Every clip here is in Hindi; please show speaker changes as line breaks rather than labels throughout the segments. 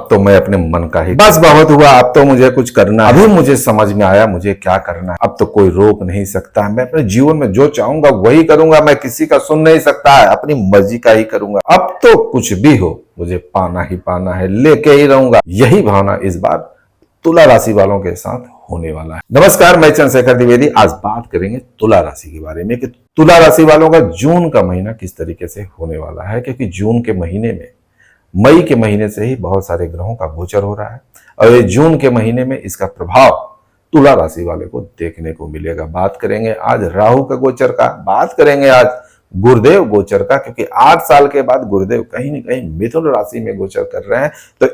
अब तो मैं अपने मन का ही बस बहुत हुआ, अब तो मुझे कुछ करना है। अभी मुझे समझ में आया मुझे क्या करना है। अब तो कोई रोक नहीं सकता। मैं अपने जीवन में जो चाहूंगा वही करूंगा। मैं किसी का सुन नहीं सकता है, अपनी मर्जी का ही करूंगा। अब तो कुछ भी हो मुझे पाना ही पाना है, लेके ही रहूंगा। यही भावना इस बार तुला राशि वालों के साथ होने वाला है। नमस्कार, मैं चंद्रशेखर द्विवेदी। आज बात करेंगे तुला राशि के बारे में कि तुला राशि वालों का जून का महीना किस तरीके से होने वाला है। क्योंकि जून के महीने में, मई के महीने से ही बहुत सारे ग्रहों का गोचर हो रहा है और ये जून के महीने में इसका प्रभाव तुला राशि वाले को देखने को मिलेगा। बात करेंगे आज राहु का गोचर का, बात करेंगे आज गुरुदेव गोचर का, क्योंकि 8 साल के बाद गुरुदेव कहीं न कहीं मिथुन राशि में गोचर कर रहे हैं। तो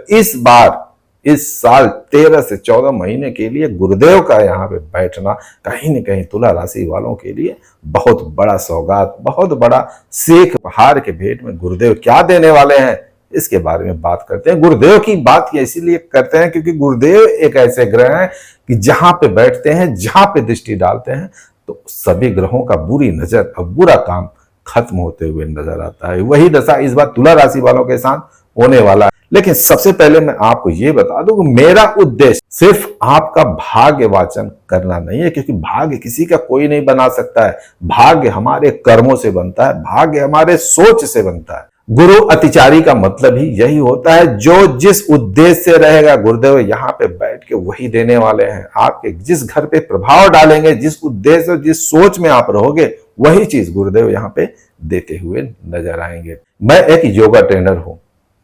इस साल 13 से 14 महीने के लिए गुरुदेव का यहाँ पे बैठना कहीं न कहीं तुला राशि वालों के लिए बहुत बड़ा सौगात, बहुत बड़ा सीख पहाड़ के भेंट में गुरुदेव क्या देने वाले हैं, इसके बारे में बात करते हैं। गुरुदेव की बात इसीलिए करते हैं क्योंकि गुरुदेव एक ऐसे ग्रह हैं कि जहां पे बैठते हैं, जहां पे दृष्टि डालते हैं तो सभी ग्रहों का बुरी नजर और बुरा काम खत्म होते हुए नजर आता है। वही दशा इस बार तुला राशि वालों के साथ होने वाला है। लेकिन सबसे पहले मैं आपको ये बता दूं कि मेरा उद्देश्य सिर्फ आपका भाग्य वाचन करना नहीं है, क्योंकि भाग्य किसी का कोई नहीं बना सकता है। भाग्य हमारे कर्मों से बनता है, भाग्य हमारे सोच से बनता है। गुरु अतिचारी का मतलब ही यही होता है, जो जिस उद्देश्य से रहेगा गुरुदेव यहाँ पे बैठ के वही देने वाले हैं। आपके जिस घर पे प्रभाव डालेंगे, जिस उद्देश्य और जिस सोच में आप रहोगे, वही चीज गुरुदेव यहाँ पे देते हुए नजर आएंगे। मैं एक योगा ट्रेनर हूं,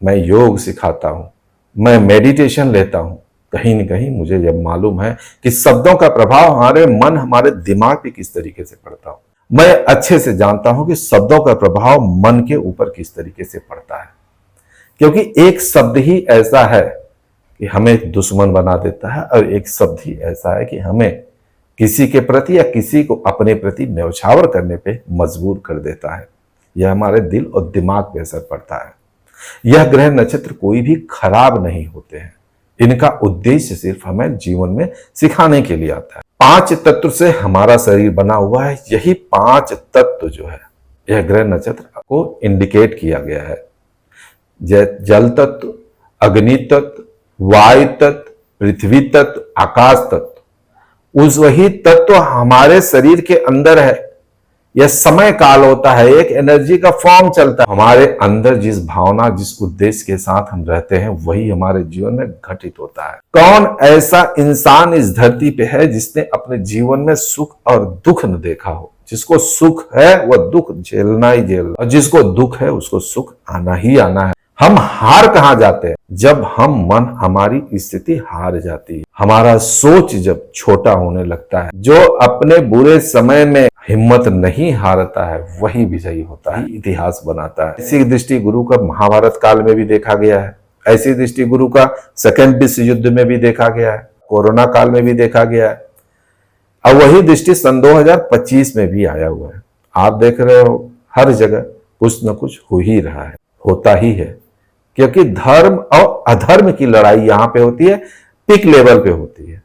मैं योग सिखाता हूं, मैं मेडिटेशन लेता हूं। कहीं न कहीं मुझे जब मालूम है कि शब्दों का प्रभाव हमारे मन, हमारे दिमाग पे किस तरीके से पड़ता हो। मैं अच्छे से जानता हूं कि शब्दों का प्रभाव मन के ऊपर किस तरीके से पड़ता है, क्योंकि एक शब्द ही ऐसा है कि हमें दुश्मन बना देता है और एक शब्द ही ऐसा है कि हमें किसी के प्रति या किसी को अपने प्रति न्यौछावर करने पे मजबूर कर देता है। यह हमारे दिल और दिमाग पे असर पड़ता है। यह ग्रह नक्षत्र कोई भी खराब नहीं होते हैं, इनका उद्देश्य सिर्फ हमें जीवन में सिखाने के लिए आता है। 5 तत्व से हमारा शरीर बना हुआ है। यही 5 तत्व जो है यह ग्रह नक्षत्र को इंडिकेट किया गया है। जल तत्व, अग्नि तत्व, वायु तत्व, पृथ्वी तत्व, आकाश तत्व, उस वही तत्व हमारे शरीर के अंदर है। यह समय काल होता है, एक एनर्जी का फॉर्म चलता है। हमारे अंदर जिस भावना, जिस उद्देश्य के साथ हम रहते हैं, वही हमारे जीवन में घटित होता है। कौन ऐसा इंसान इस धरती पे है जिसने अपने जीवन में सुख और दुख न देखा हो। जिसको सुख है वह दुख झेलना ही झेलना, और जिसको दुख है उसको सुख आना ही आना है। हम हार कहां जाते हैं? जब हमारी स्थिति हार जाती है, हमारा सोच जब छोटा होने लगता है। जो अपने बुरे समय में हिम्मत नहीं हारता है वही विजयी होता है, इतिहास बनाता है। ऐसी दृष्टि गुरु का महाभारत काल में भी देखा गया है, ऐसी दृष्टि गुरु का सेकेंड विश्व युद्ध में भी देखा गया है, कोरोना काल में भी देखा गया है, और वही दृष्टि सन 2025 में भी आया हुआ है। आप देख रहे हो हर जगह कुछ न कुछ हो ही रहा है, होता ही है, क्योंकि धर्म और अधर्म की लड़ाई यहां पे होती है, पीक लेवल पे होती है।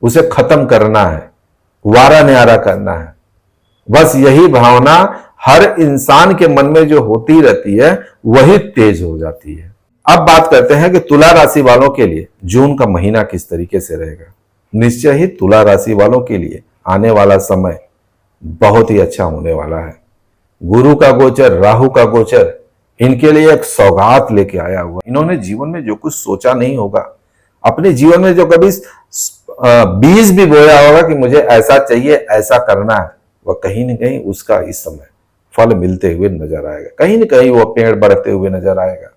उसे खत्म करना है, वारा न्यारा करना है। बस यही भावना हर इंसान के मन में जो होती रहती है वही तेज हो जाती है। अब बात करते हैं कि तुला राशि वालों के लिए जून का महीना किस तरीके से रहेगा। निश्चय ही तुला राशि वालों के लिए आने वाला समय बहुत ही अच्छा होने वाला है। गुरु का गोचर, राहु का गोचर इनके लिए एक सौगात लेके आया हुआ। इन्होंने जीवन में जो कुछ सोचा नहीं होगा, अपने जीवन में जो कभी बीज भी बोया होगा कि मुझे ऐसा चाहिए, ऐसा करना है, वह कहीं न कहीं उसका इस समय फल मिलते हुए नजर आएगा। कहीं न कहीं वह पेड़ बढ़ते हुए नजर आएगा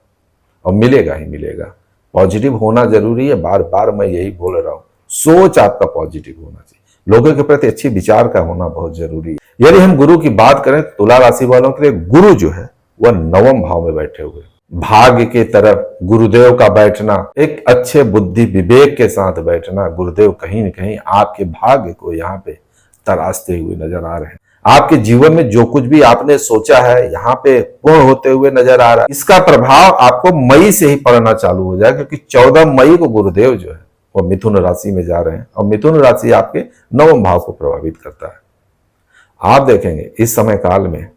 और मिलेगा ही मिलेगा। पॉजिटिव होना जरूरी है, बार बार मैं यही बोल रहा हूं। सोच आपका पॉजिटिव होना चाहिए, लोगों के प्रति अच्छी विचार का होना बहुत जरूरी है। यदि हम गुरु की बात करें, तुला राशि वालों के लिए गुरु जो है वह 9वें भाव में बैठे हुए, भाग्य के तरफ गुरुदेव का बैठना, एक अच्छे बुद्धि विवेक के साथ बैठना। गुरुदेव कहीं न कहीं आपके भाग्य को यहाँ पे तराशते हुए नजर आ रहे हैं। आपके जीवन में जो कुछ भी आपने सोचा है यहाँ पे पूर्ण होते हुए नजर आ रहा है। इसका प्रभाव आपको मई से ही पड़ना चालू हो जाएगा, क्योंकि 14 मई को गुरुदेव जो है वो मिथुन राशि में जा रहे हैं और मिथुन राशि आपके 9वें भाव को प्रभावित करता है। आप देखेंगे इस समय काल में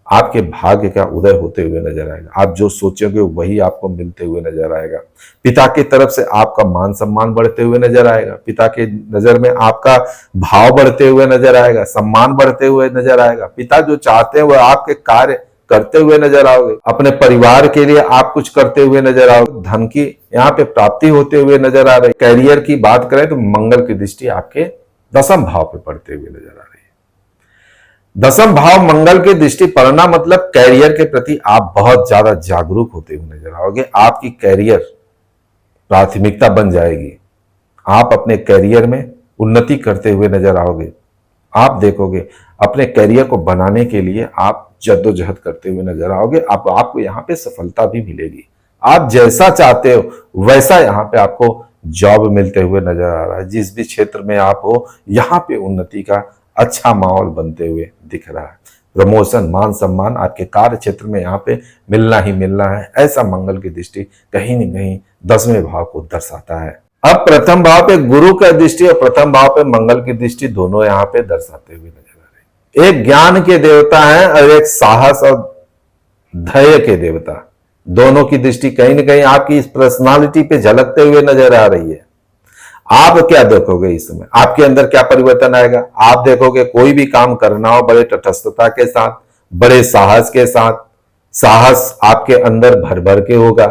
आपके भाग्य का उदय होते हुए नजर आएगा। आप जो सोचोगे वही आपको मिलते हुए नजर आएगा। पिता की तरफ से आपका मान सम्मान बढ़ते हुए नजर आएगा। पिता के नजर में आपका भाव बढ़ते हुए नजर आएगा, सम्मान बढ़ते हुए नजर आएगा। पिता जो चाहते हैं वह आपके कार्य करते हुए नजर आओगे। अपने परिवार के लिए आप कुछ करते हुए नजर आओगे। धन की यहाँ पे प्राप्ति होते हुए नजर आ रही। करियर की बात करें तो मंगल की दृष्टि आपके दसम भाव पे पड़ते हुए नजर आ रही है। दसम भाव मंगल की दृष्टि पड़ना मतलब कैरियर के प्रति आप बहुत ज्यादा जागरूक होते हुए नजर आओगे। आपकी कैरियर प्राथमिकता बन जाएगी। आप अपने कैरियर में उन्नति करते हुए नजर आओगे। आप देखोगे अपने कैरियर को बनाने के लिए आप जद्दोजहद करते हुए नजर आओगे। आपको यहाँ पे सफलता भी मिलेगी। आप जैसा चाहते हो वैसा यहाँ पे आपको जॉब मिलते हुए नजर आ रहा है। जिस भी क्षेत्र में आप हो यहाँ पे उन्नति का अच्छा माहौल बनते हुए दिख रहा है। प्रमोशन, मान सम्मान आपके कार्य क्षेत्र में यहाँ पे मिलना ही मिलना है। ऐसा मंगल की दृष्टि कहीं न कहीं 10वें भाव को दर्शाता है। अब प्रथम भाव पे गुरु का दृष्टि और प्रथम भाव पे मंगल की दृष्टि दोनों यहाँ पे दर्शाते हुए नजर आ रहे हैं। एक ज्ञान के देवता हैं और एक साहस और धैर्य के देवता। दोनों की दृष्टि कहीं ना कहीं आपकी इस पर्सनालिटी पे झलकते हुए नजर आ रही है। आप क्या देखोगे इस समय, आपके अंदर क्या परिवर्तन आएगा? आप देखोगे कोई भी काम करना हो बड़े तटस्थता के साथ, बड़े साहस के साथ। साहस आपके अंदर भर भर के होगा।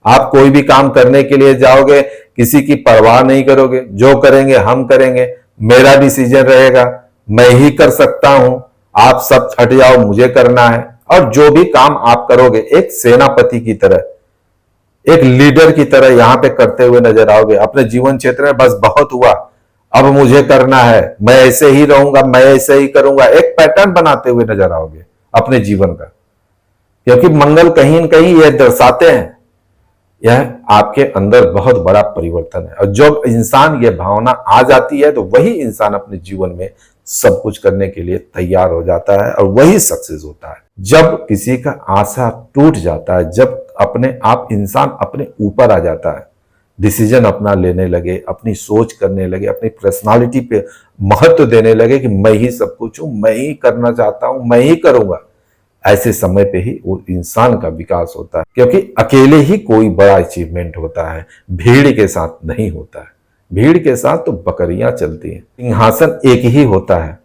आप कोई भी काम करने के लिए जाओगे, किसी की परवाह नहीं करोगे। जो करेंगे हम करेंगे, मेरा डिसीजन रहेगा, मैं ही कर सकता हूं, आप सब हट जाओ, मुझे करना है। और जो भी काम आप करोगे एक सेनापति की तरह, एक लीडर की तरह यहां पे करते हुए नजर आओगे। अपने जीवन क्षेत्र में बस बहुत हुआ, अब मुझे करना है, मैं ऐसे ही रहूंगा, मैं ऐसे ही करूंगा, एक पैटर्न बनाते हुए नजर आओगे अपने जीवन का। क्योंकि मंगल कहीं न कहीं यह दर्शाते हैं यह आपके अंदर बहुत बड़ा परिवर्तन है। और जब इंसान ये भावना आ जाती है तो वही इंसान अपने जीवन में सब कुछ करने के लिए तैयार हो जाता है और वही सक्सेस होता है। जब किसी का आशा टूट जाता है, जब अपने आप इंसान अपने ऊपर आ जाता है, डिसीजन अपना लेने लगे, अपनी सोच करने लगे, अपनी पर्सनालिटी पे महत्व देने लगे कि मैं ही सब कुछ हूं, मैं ही करना चाहता हूं, मैं ही करूंगा, ऐसे समय पे ही वो इंसान का विकास होता है। क्योंकि अकेले ही कोई बड़ा अचीवमेंट होता है, भीड़ के साथ नहीं होता है। भीड़ के साथ तो बकरियां चलती हैं। सिंहासन एक ही होता है,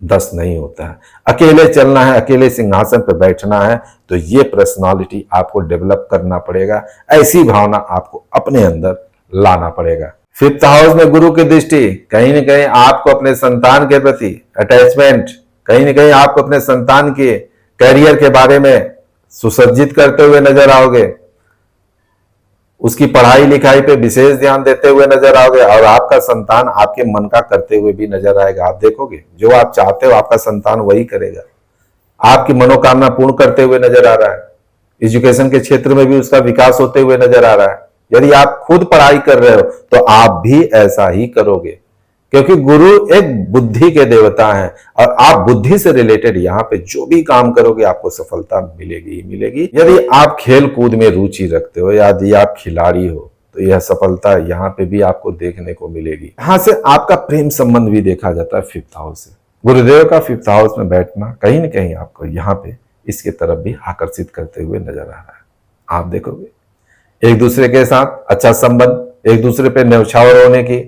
10 नहीं होता है। अकेले चलना है, अकेले सिंहासन पर बैठना है, तो ये पर्सनालिटी आपको डेवलप करना पड़ेगा। ऐसी भावना आपको अपने अंदर लाना पड़ेगा। 5th हाउस में गुरु की दृष्टि कहीं ना कहीं आपको अपने संतान के प्रति अटैचमेंट, कहीं ना कहीं आपको अपने संतान के करियर के बारे में सुसज्जित करते हुए नजर आओगे। उसकी पढ़ाई लिखाई पे विशेष ध्यान देते हुए नजर आओगे और आपका संतान आपके मन का करते हुए भी नजर आएगा। आप देखोगे जो आप चाहते हो आपका संतान वही करेगा, आपकी मनोकामना पूर्ण करते हुए नजर आ रहा है। एजुकेशन के क्षेत्र में भी उसका विकास होते हुए नजर आ रहा है। यदि आप खुद पढ़ाई कर रहे हो तो आप भी ऐसा ही करोगे, क्योंकि गुरु एक बुद्धि के देवता हैं और आप बुद्धि से रिलेटेड यहाँ पे जो भी काम करोगे आपको सफलता मिलेगी ही मिलेगी। यदि आप खेल कूद में रुचि रखते हो, यदि आप खिलाड़ी हो, तो यह सफलता यहाँ पे भी आपको देखने को मिलेगी। यहाँ से आपका प्रेम संबंध भी देखा जाता है 5th हाउस से। गुरुदेव का 5th हाउस में बैठना कहीं ना कहीं आपको यहाँ पे इसके तरफ भी आकर्षित करते हुए नजर आ रहा है। आप देखोगे एक दूसरे के साथ अच्छा संबंध, एक दूसरे पे न्यौछावर होने की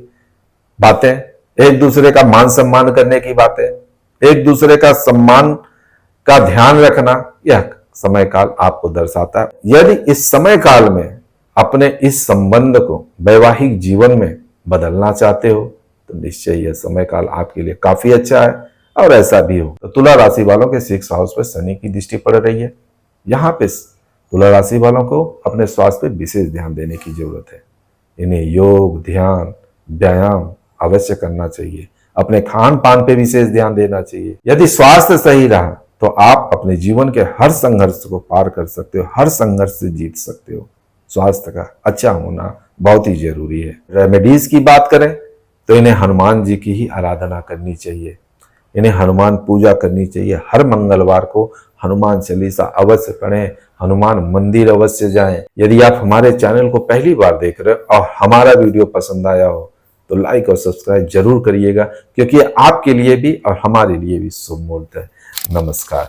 बातें, एक दूसरे का मान सम्मान करने की बातें, एक दूसरे का सम्मान का ध्यान रखना, यह समय काल आपको दर्शाता है। यदि इस समय काल में अपने इस संबंध को वैवाहिक जीवन में बदलना चाहते हो तो निश्चय यह समय काल आपके लिए काफी अच्छा है और ऐसा भी हो। तो तुला राशि वालों के 6th हाउस पर शनि की दृष्टि पड़ रही है। यहाँ पे तुला राशि वालों को अपने स्वास्थ्य पर विशेष ध्यान देने की जरूरत है। इन्हें योग, ध्यान, व्यायाम अवश्य करना चाहिए। अपने खान पान पे विशेष ध्यान देना चाहिए। यदि स्वास्थ्य सही रहा तो आप अपने जीवन के हर संघर्ष को पार कर सकते हो, हर संघर्ष से जीत सकते हो। स्वास्थ्य का अच्छा होना बहुत ही जरूरी है। रेमेडीज की बात करें तो इन्हें हनुमान जी की ही आराधना करनी चाहिए, इन्हें हनुमान पूजा करनी चाहिए। हर मंगलवार को हनुमान चालीसा अवश्य पढ़ें, हनुमान मंदिर अवश्य जाएं। यदि आप हमारे चैनल को पहली बार देख रहे हो और हमारा वीडियो पसंद आया हो तो लाइक और सब्सक्राइब जरूर करिएगा, क्योंकि आपके लिए भी और हमारे लिए भी शुभ मुहूर्त है। नमस्कार।